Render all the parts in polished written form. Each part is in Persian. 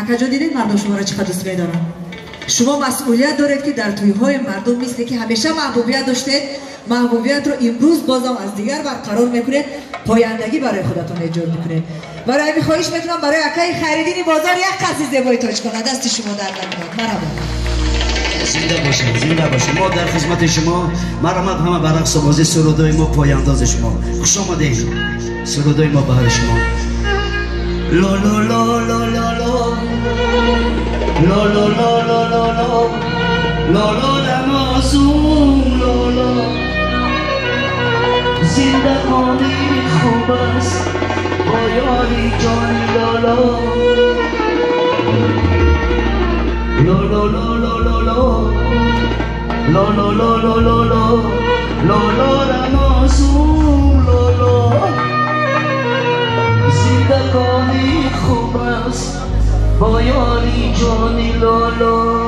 акаҷон дидед мардум шуморо чӣ қадр дӯст медоранд. шумо масъулият доред ки дар тӯйҳои мардум мисле ки ҳамеша маҳбубият доштед, маҳбубиятро имрӯз бозам аз дигар барқарор мекунед, пояндагӣ барои худатон эҷод мекунед. барои ҳамин хоҳиш метавонам барои акаи Хайриддини Бозор як қази зебои тоҷ кунад. дасти шумо дард намояд. марҳабо. زنده باشید، زنده باشید. ما در خدمت شما. مرحمت همه بر رقص و بازی سرودای ما پایانداز شما. خوش آمدید. سرودای ما بهر شما. لا لا لا لا لا لا لا لا لا لا لا لا لا لا معصوم لا لا زندگانی خوب است با یاری جان لا لا لا لا لا لا لا لا لا لا لا لا لا لا لا لا معصوم لا لا زندگانی خوب است با یاری جانی لا لا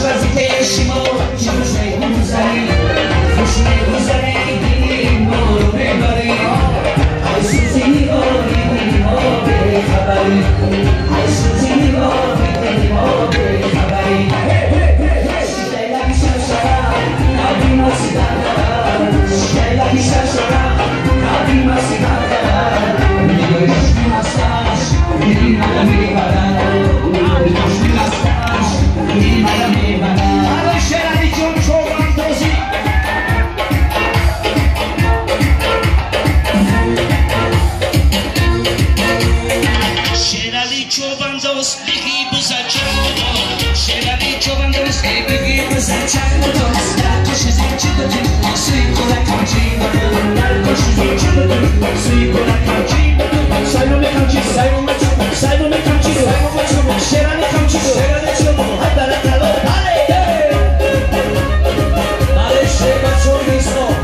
وظیفه شما چه می‌گذاری خوش می‌گذاری دیدیم ما رو ببری ای سوزی ما دیدیم ما به خبری ای سوزی ما دیدیم ما به خبری شیلا بیشتر شرم نبی ما سیدن دارم شیلا بیشتر شرم نبی ما سیدن دارم میگوی عشقی مستش میری منو میبرن میگوی عشقی مستش میری منو میبرن حالا شرمی جون چوبان دوزی شرمی چوبان دوست بگی بزن چند شرمی چوبان دوست بگی بزن چند در کشیزی چی دادی سوی کلکم چی بدون در کشیزی چی بدون سوی کلکم چی بدون سایمو میکنم چی سایمو میکنم سایمو میکنم چی سایمو میکنم شرمی کنم چی شرمی چوبان های برای تلو بله بله شرمی چون نیستم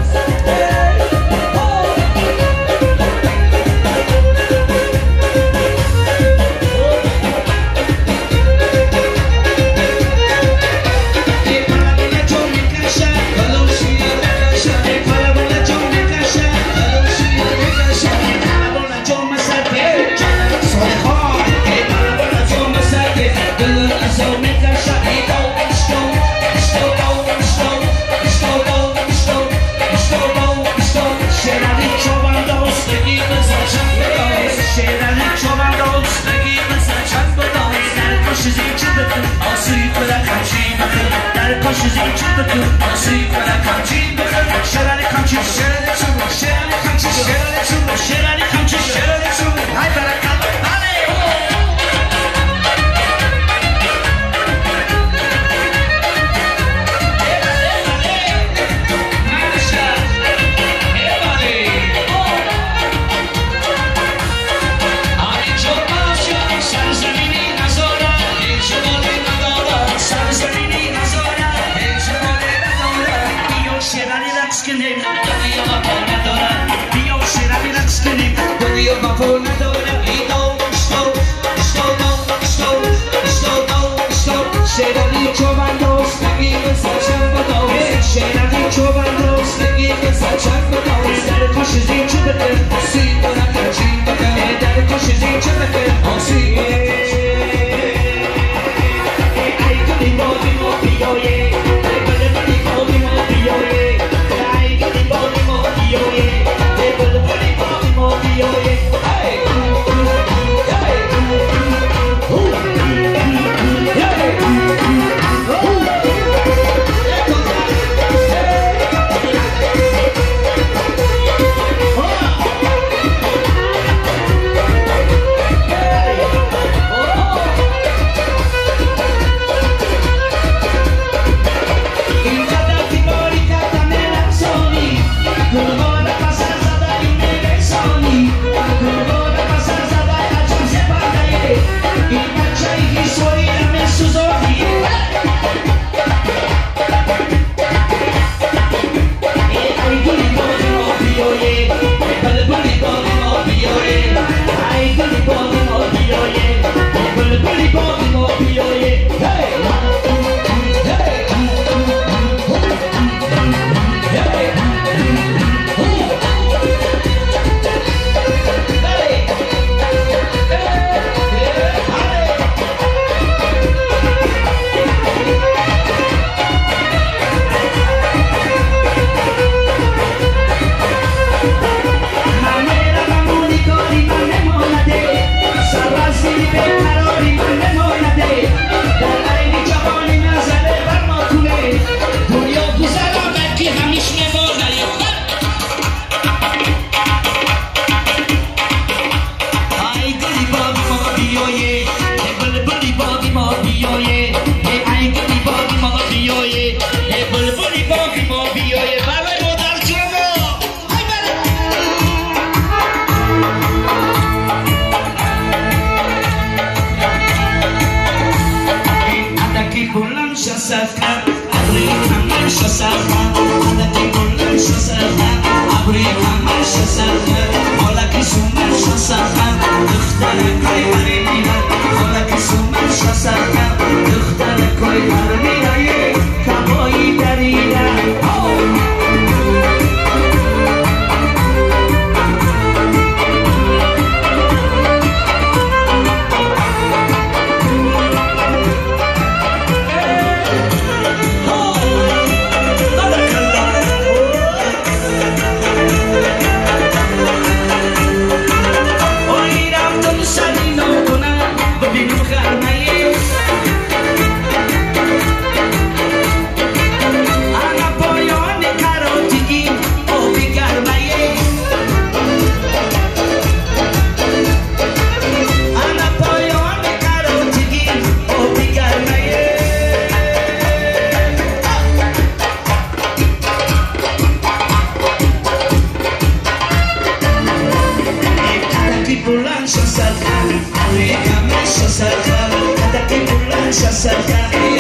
دختر کوی هر میرایی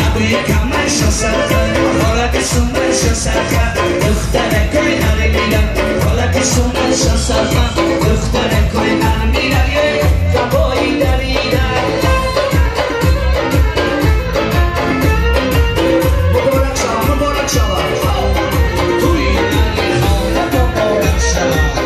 ابوی کمش سرخه حالا که سومش سرخه دختر کوی نرمیدم حالا که سومش سرخه دختر کوی نرمیدم کبایی دریدم مبارک شود توی نری حالت مبارک شود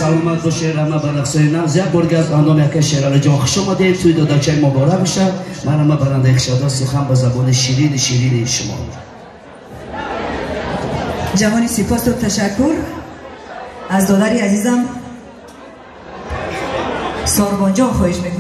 سلامت باشه رحمه برقصه زیاد برگرد اندام یک شعرال جان خوش آمدید توی داداچه مبارک بشه من رحمه برنده یک شده سخن به زبان شیرین شما جهانی سپاس و تشکر از دادری عزیزم ساربان جان خواهش میکنم